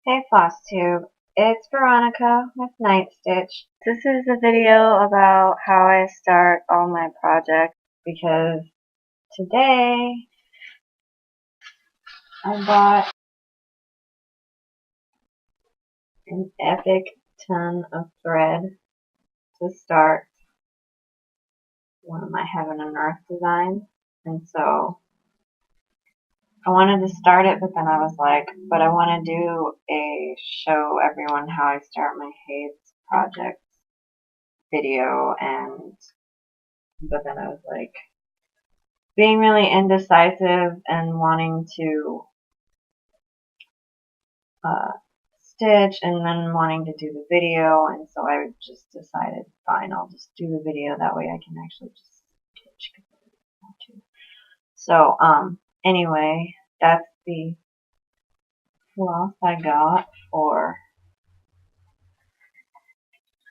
Hey Flosstube, it's Veronica with Night Stitch. This is a video about how I start all my projects because today I bought an epic ton of thread to start one of my Heaven and Earth designs, and so I wanted to start it, but then I was like, but I want to do show everyone how I start my Hades projects video, but then I was like, being really indecisive and wanting to stitch and then wanting to do the video, and so I just decided, fine, I'll just do the video, that way I can actually just stitch. So, anyway, that's the floss I got for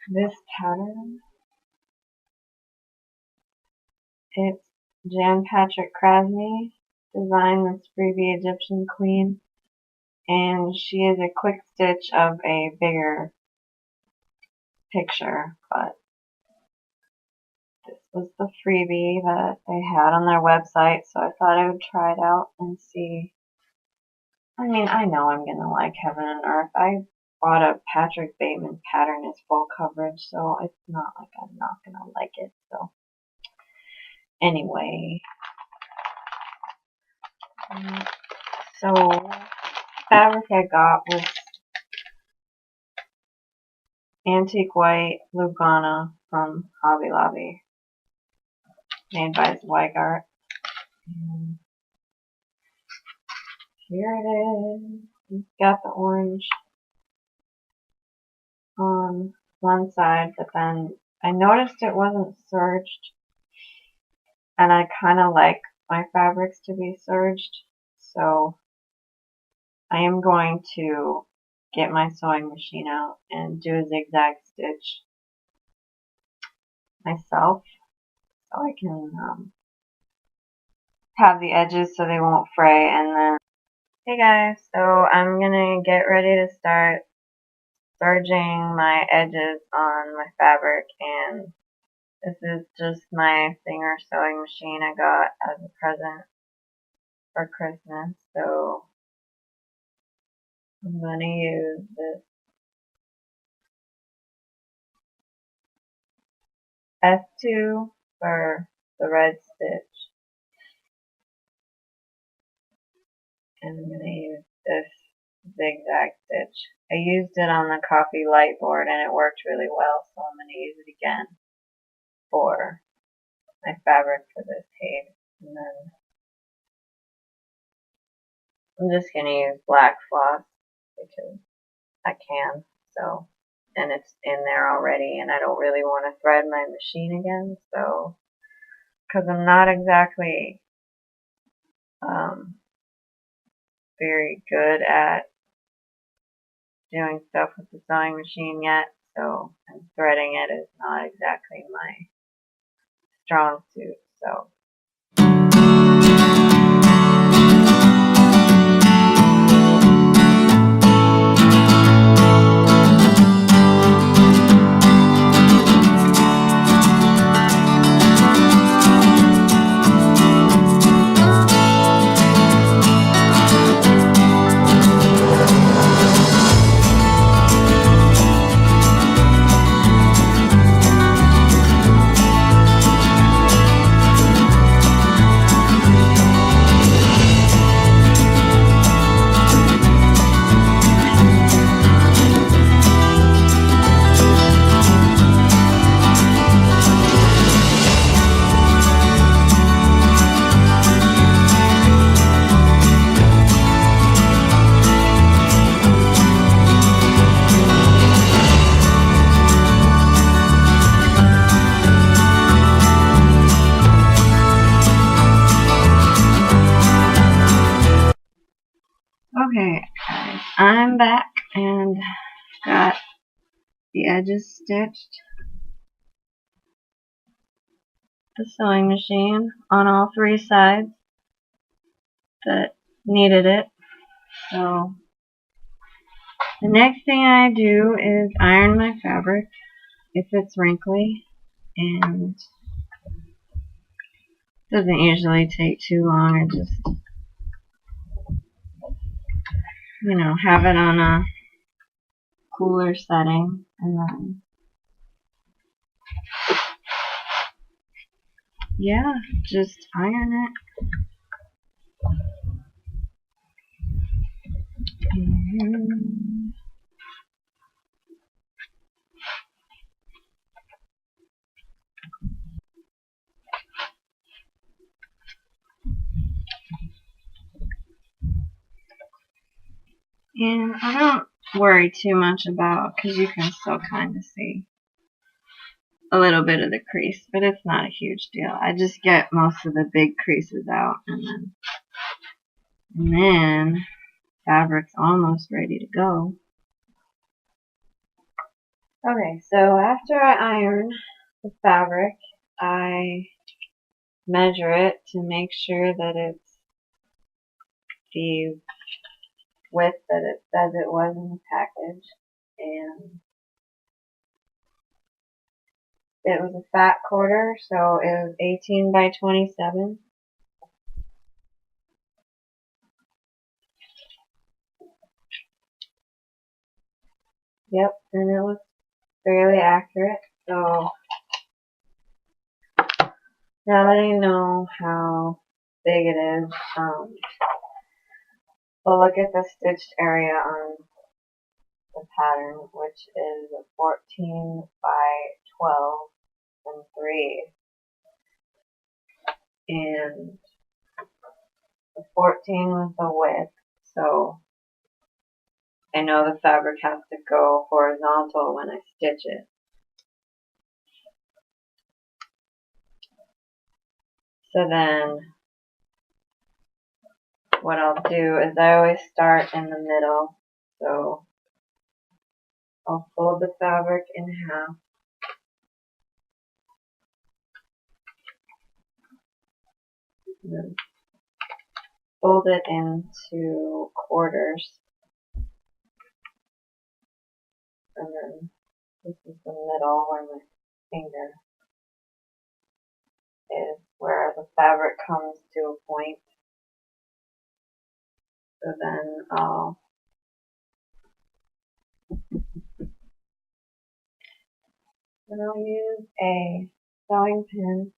this pattern. It's Patrik Krasny, designed this Freebie Egyptian Queen, and she is a quick stitch of a bigger picture, but this was the freebie that they had on their website, so I thought I would try it out and see. I mean, I know I'm gonna like Heaven and Earth. I bought a Patrik Bateman pattern as full coverage, so it's not like I'm not gonna like it. So anyway, so fabric I got was antique white Lugana from Hobby Lobby, made by Zweigart. And here it is. It's got the orange on one side, but then I noticed it wasn't serged, and I kind of like my fabrics to be serged, so I am going to get my sewing machine out and do a zigzag stitch myself so I can have the edges so they won't fray. And then, hey guys, so I'm gonna get ready to start serging my edges on my fabric, and this is just my Singer sewing machine I got as a present for Christmas, so I'm gonna use this S2 for the red stitch, and I'm gonna use this zigzag stitch. I used it on the coffee light board and it worked really well, so I'm gonna use it again for my fabric for this page. And then I'm just gonna use black floss because I can, so, and it's in there already, and I don't really want to thread my machine again, so, because I'm not exactly very good at doing stuff with the sewing machine yet, so, and threading it is not exactly my strong suit, so. Okay, guys, I'm back and got the edges stitched. The sewing machine on all three sides that needed it. So The next thing I do is iron my fabric if it's wrinkly, and it doesn't usually take too long. I just, have it on a cooler setting, and then, yeah, just iron it. And I don't worry too much about, because you can still kind of see a little bit of the crease, but it's not a huge deal. I just get most of the big creases out, and then fabric's almost ready to go. Okay, so after I iron the fabric, I measure it to make sure that it's the width that it says it was in the package, and it was a fat quarter, so it was 18 by 27. Yep, and it looks fairly accurate. So now that I know how big it is, we'll look at the stitched area on the pattern, which is a 14 by 12 and 3. And the 14 was the width, so I know the fabric has to go horizontal when I stitch it. So then what I'll do is I always start in the middle. So I'll fold the fabric in half. And then fold it into quarters. And then this is the middle where my finger is, where the fabric comes to a point. So then I'll use a sewing pin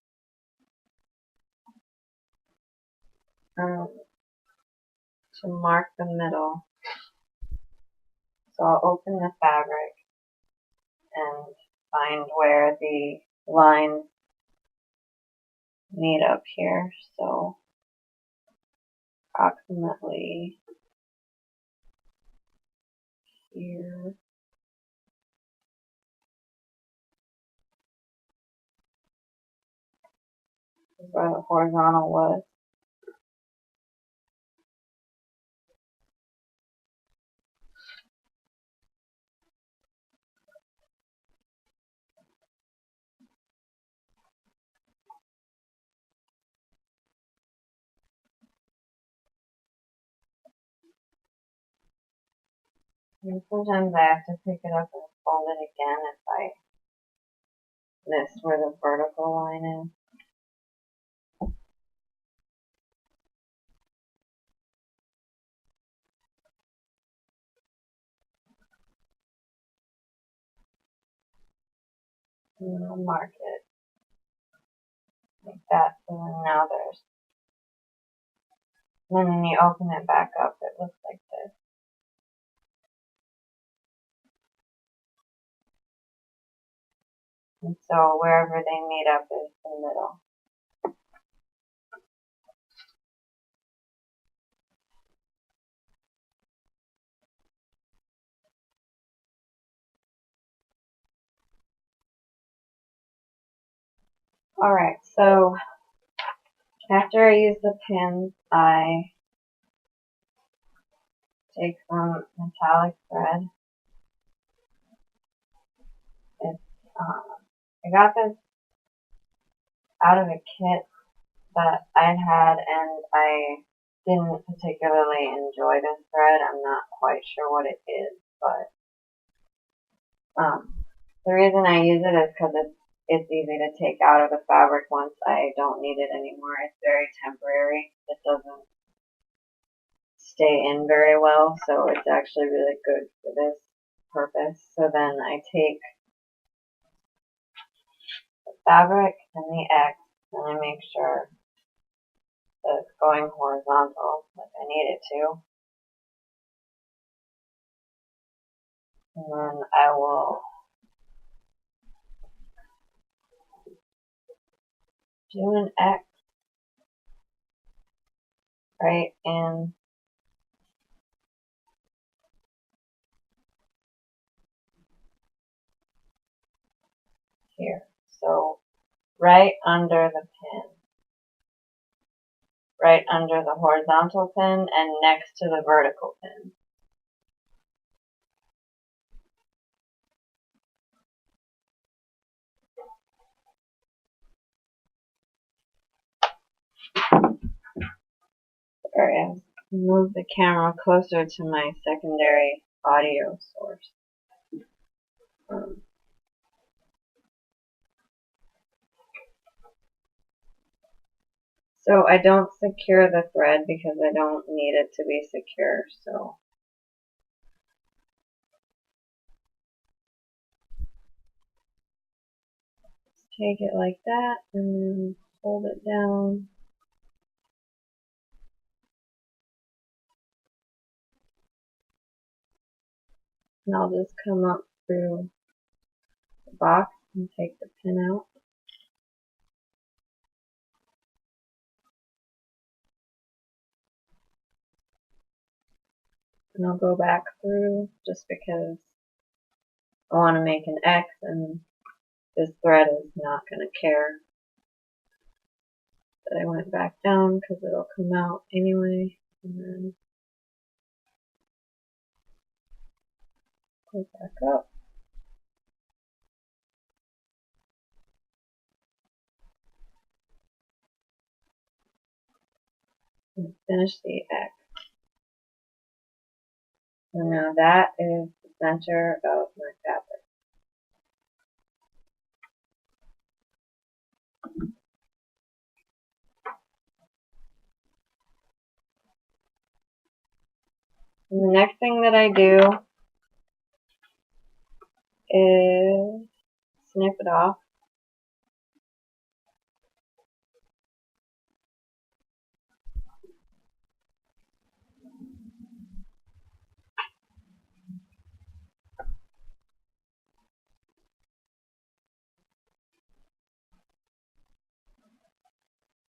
to mark the middle. So I'll open the fabric and find where the lines meet up here. So approximately here. Is where the horizontal was. And sometimes I have to pick it up and fold it again if I miss where the vertical line is. And I'll mark it like that. So then now there's, and then when you open it back up, it looks like this. And so wherever they meet up is the middle. Alright, so after I use the pins, I take some metallic thread. It's, I got this out of a kit that I'd had, and I didn't particularly enjoy this thread. I'm not quite sure what it is, but the reason I use it is because it's easy to take out of the fabric once I don't need it anymore. It's very temporary. It doesn't stay in very well, so it's actually really good for this purpose. So then I take the fabric and the X and I make sure that it's going horizontal like I need it to. And then I will do an X right in here. So right under the pin. Right under the horizontal pin and next to the vertical pin. Sorry, I moved the camera closer to my secondary audio source. So I don't secure the thread because I don't need it to be secure. So take it like that and then hold it down. And I'll just come up through the box and take the pin out. And I'll go back through just because I want to make an X and this thread is not going to care that I went back down because it'll come out anyway. And then go back up. And finish the X. And now that is the center of my fabric. And the next thing that I do is snip it off.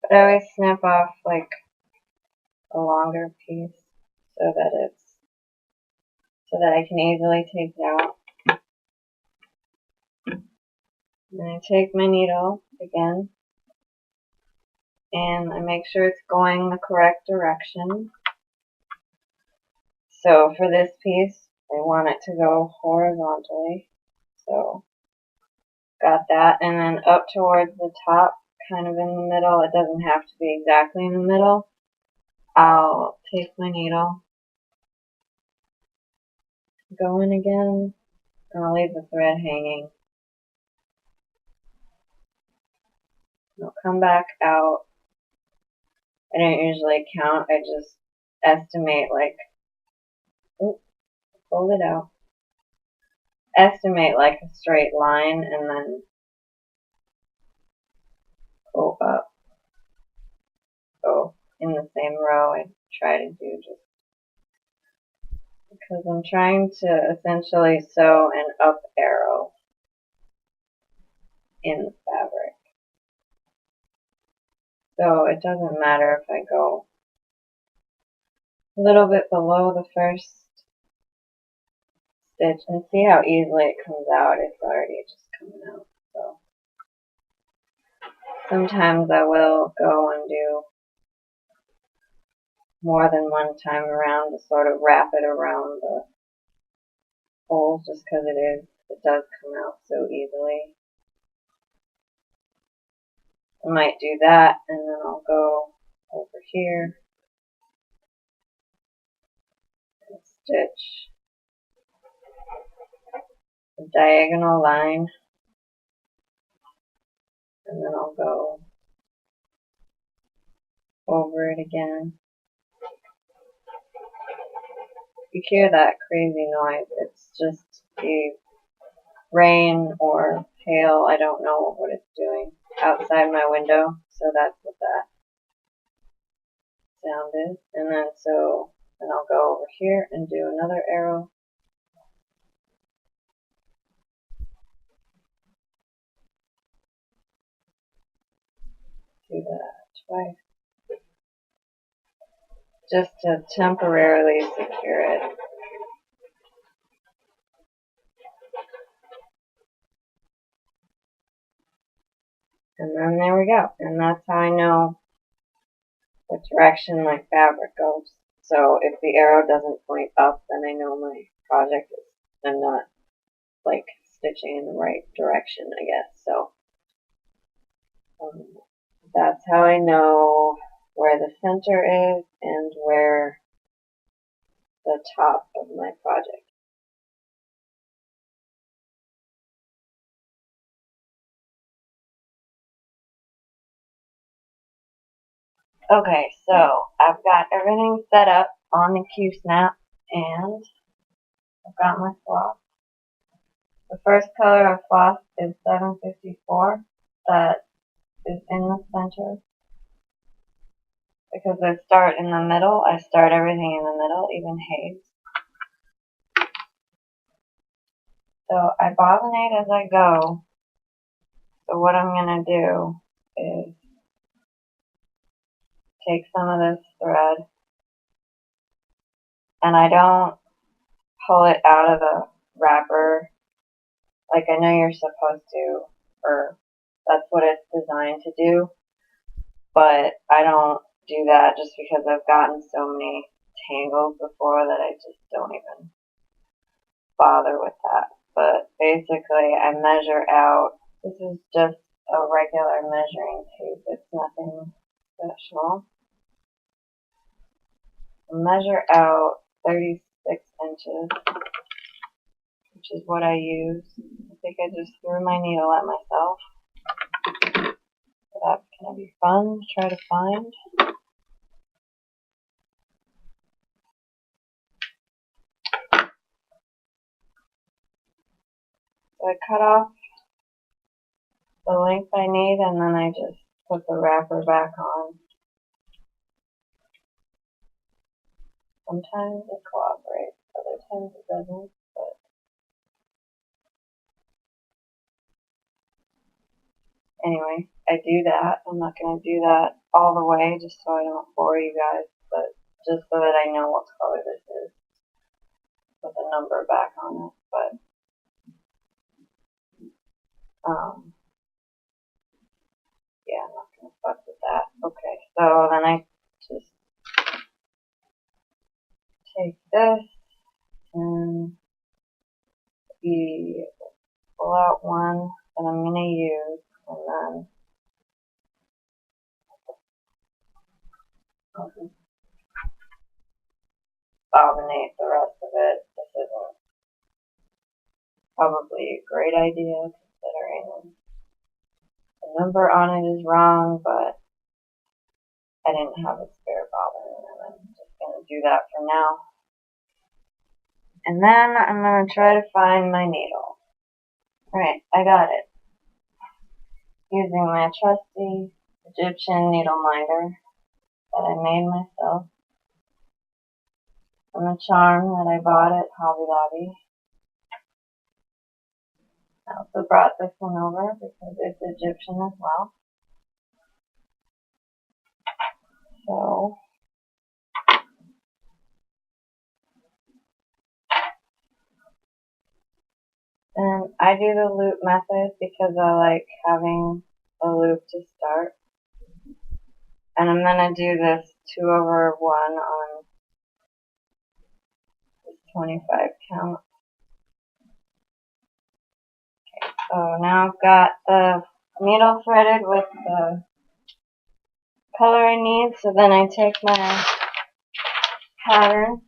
But I always snip off like a longer piece so that I can easily take it out. And I take my needle again and I make sure it's going the correct direction. So for this piece, I want it to go horizontally. So got that, and then up towards the top, kind of in the middle. It doesn't have to be exactly in the middle. I'll take my needle, go in again, and I'll leave the thread hanging. I'll come back out. I don't usually count, I just estimate like, fold it out. Estimate like a straight line and then go up. Go in the same row I try to do just because I'm trying to essentially sew an up arrow in the fabric. So it doesn't matter if I go a little bit below the first stitch, and see how easily it comes out. It's already just coming out. So sometimes I will go and do more than one time around to sort of wrap it around the holes just because it does come out so easily. I might do that and then I'll go over here and stitch a diagonal line, and then I'll go over it again. You hear that crazy noise, it's just the rain or hail, I don't know what it's doing, outside my window, so that's what that sound is. And then I'll go over here and do another arrow. Do that twice. Just to temporarily secure it. And then there we go. And that's how I know what direction my fabric goes. So if the arrow doesn't point up, then I know my project is, I'm not like stitching in the right direction, I guess. So that's how I know where the center is and where the top of my project. Okay, so I've got everything set up on the Q-snap and I've got my floss. The first color of floss is 754. That is in the center. Because I start in the middle, I start everything in the middle, even haze. So I bobbinate as I go. So what I'm going to do is take some of this thread, and I don't pull it out of the wrapper like I know you're supposed to, or that's what it's designed to do, but I don't do that just because I've gotten so many tangles before that I just don't even bother with that. But basically I measure out, this is just a regular measuring tape, it's nothing special. Measure out 36 inches, which is what I use. I think I just threw my needle at myself. So that's going to be fun to try to find. So I cut off the length I need and then I just put the wrapper back on. Sometimes it cooperates, other times it doesn't, but anyway, I do that. I'm not going to do that all the way just so I don't bore you guys, but just so that I know what color this is. Put the number back on it, but yeah, I'm not going to fuss with that. Okay, so then I just take this and pull out one that I'm going to use, and then I'll just bobbinate the rest of it. This isn't probably a great idea considering the number on it is wrong, but I didn't have a spare bobbin, and I'm just going to do that for now. And then I'm going to try to find my needle. Alright, I got it. Using my trusty Egyptian needle minder that I made myself from a charm that I bought at Hobby Lobby. I also brought this one over because it's Egyptian as well. So, and I do the loop method because I like having a loop to start. And I'm going to do this 2/1 on this 25 count. Okay, so now I've got the needle threaded with the color I need, so then I take my pattern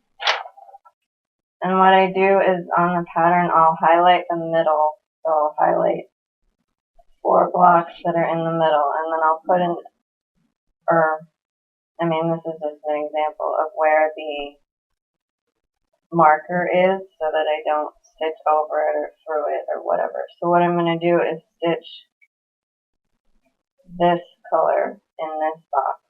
And what I do is on the pattern, I'll highlight the middle. So I'll highlight 4 blocks that are in the middle, and then I'll put in, this is just an example of where the marker is so that I don't stitch over it or through it or whatever. So what I'm going to do is stitch this color in this box.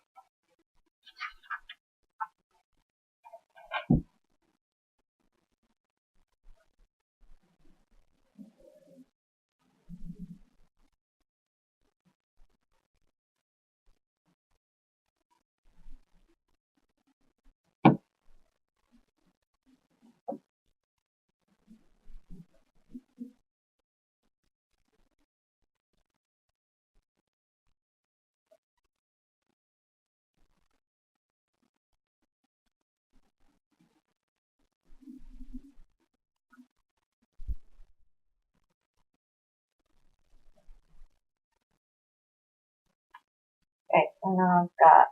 Okay, so now I've got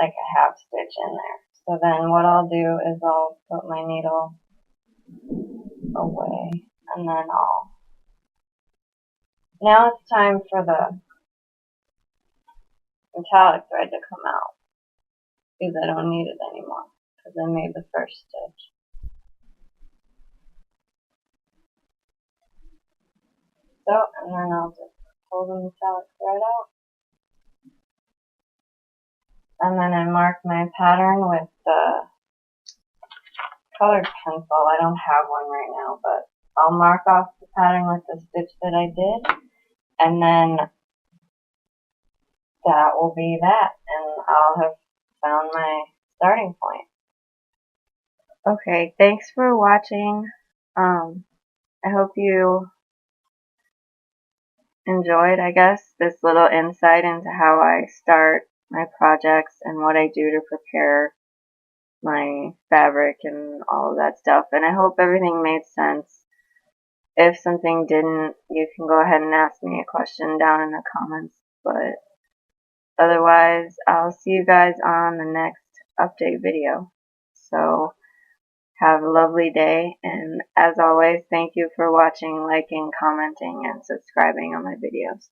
like a half stitch in there. So then what I'll do is I'll put my needle away, and then now it's time for the metallic thread to come out, because I don't need it anymore, because I made the first stitch. So, and then I'll just pull the metallic thread out. And then I mark my pattern with the colored pencil. I don't have one right now, but I'll mark off the pattern with the stitch that I did, and then that will be that, and I'll have found my starting point. Okay, thanks for watching. I hope you enjoyed, I guess, this little insight into how I start my projects and what I do to prepare my fabric and all of that stuff. And I hope everything made sense. If something didn't, you can go ahead and ask me a question down in the comments. But otherwise, I'll see you guys on the next update video. So have a lovely day, and as always, thank you for watching, liking, commenting, and subscribing on my videos.